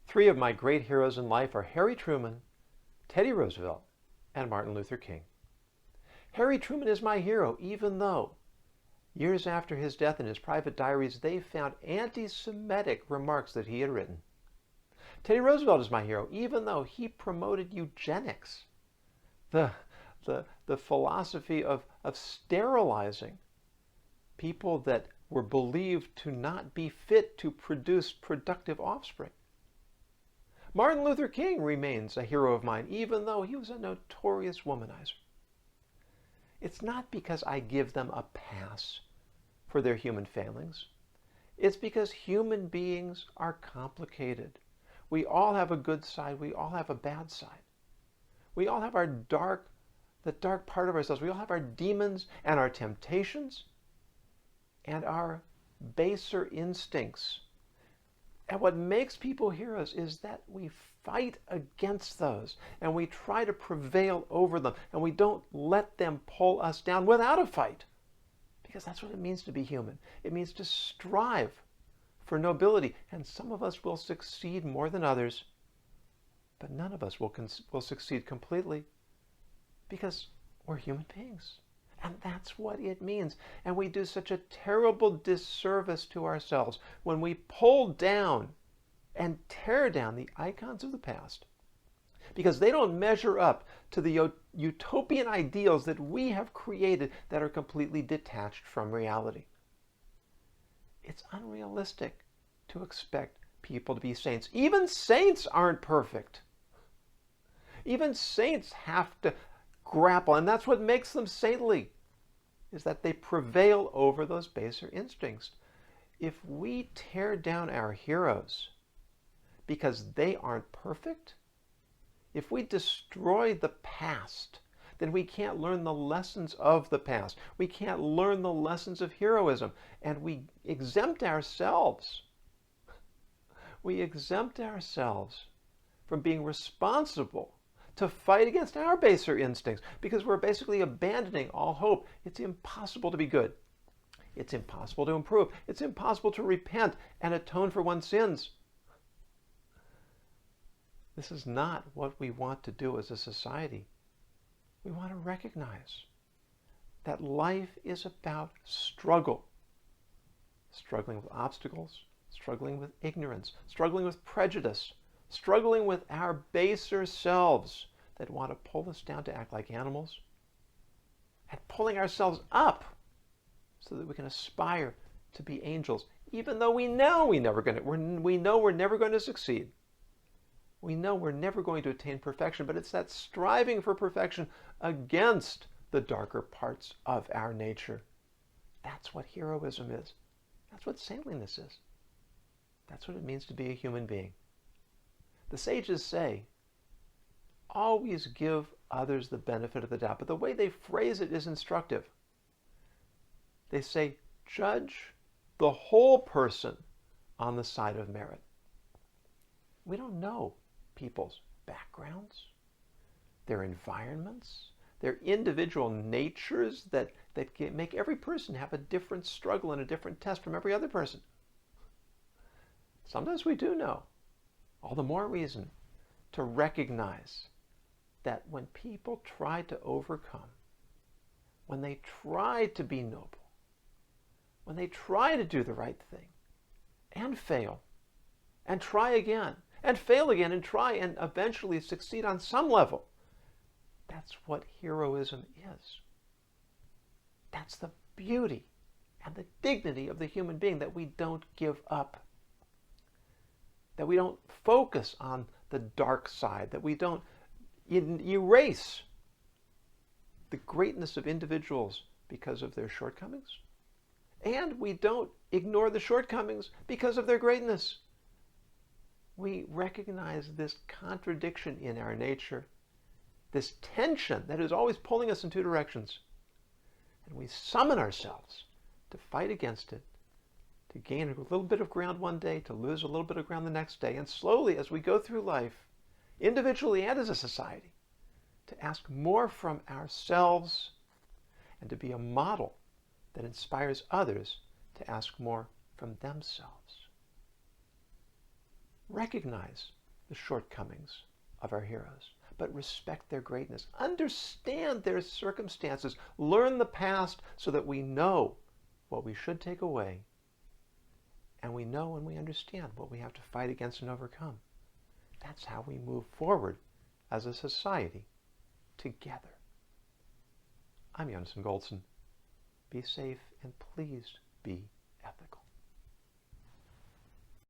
Three of my great heroes in life are Harry Truman, Teddy Roosevelt, and Martin Luther King. Harry Truman is my hero, even though years after his death in his private diaries, they found anti-Semitic remarks that he had written. Teddy Roosevelt is my hero, even though he promoted eugenics, the philosophy of sterilizing people that were believed to not be fit to produce productive offspring. Martin Luther King remains a hero of mine, even though he was a notorious womanizer. It's not because I give them a pass for their human failings. It's because human beings are complicated. We all have a good side. We all have a bad side. We all have the dark part of ourselves. We all have our demons and our temptations and our baser instincts. And what makes people heroes is that we fight against those and we try to prevail over them and we don't let them pull us down without a fight. Because that's what it means to be human. It means to strive for nobility. And some of us will succeed more than others, but none of us will succeed completely because we're human beings. And that's what it means. And we do such a terrible disservice to ourselves when we pull down and tear down the icons of the past because they don't measure up to the utopian ideals that we have created that are completely detached from reality. It's unrealistic to expect people to be saints. Even saints aren't perfect. Even saints have to grapple, and that's what makes them saintly, is that they prevail over those baser instincts. If we tear down our heroes because they aren't perfect, if we destroy the past, then we can't learn the lessons of the past. We can't learn the lessons of heroism, and we exempt ourselves. We exempt ourselves from being responsible to fight against our baser instincts because we're basically abandoning all hope. It's impossible to be good. It's impossible to improve. It's impossible to repent and atone for one's sins. This is not what we want to do as a society. We want to recognize that life is about struggle. Struggling with obstacles, struggling with ignorance, struggling with prejudice, struggling with our baser selves that want to pull us down to act like animals, and pulling ourselves up so that we can aspire to be angels, even though we know we're never going to succeed. We know we're never going to attain perfection, but it's that striving for perfection against the darker parts of our nature. That's what heroism is. That's what saintliness is. That's what it means to be a human being. The sages say, always give others the benefit of the doubt, but the way they phrase it is instructive. They say, judge the whole person on the side of merit. We don't know people's backgrounds, their environments, their individual natures that make every person have a different struggle and a different test from every other person. Sometimes we do know. All the more reason to recognize that when people try to overcome, when they try to be noble, when they try to do the right thing and fail and try again and fail again and try and eventually succeed on some level, that's what heroism is. That's the beauty and the dignity of the human being, that we don't give up, that we don't focus on the dark side, that we don't erase the greatness of individuals because of their shortcomings, and we don't ignore the shortcomings because of their greatness. We recognize this contradiction in our nature, this tension that is always pulling us in two directions, and we summon ourselves to fight against it, to gain a little bit of ground one day, to lose a little bit of ground the next day, and slowly, as we go through life, individually and as a society, to ask more from ourselves and to be a model that inspires others to ask more from themselves. Recognize the shortcomings of our heroes, but respect their greatness. Understand their circumstances. Learn the past so that we know what we should take away, and we know and we understand what we have to fight against and overcome. That's how we move forward as a society together. I'm Yonason Goldson. Be safe and please be ethical.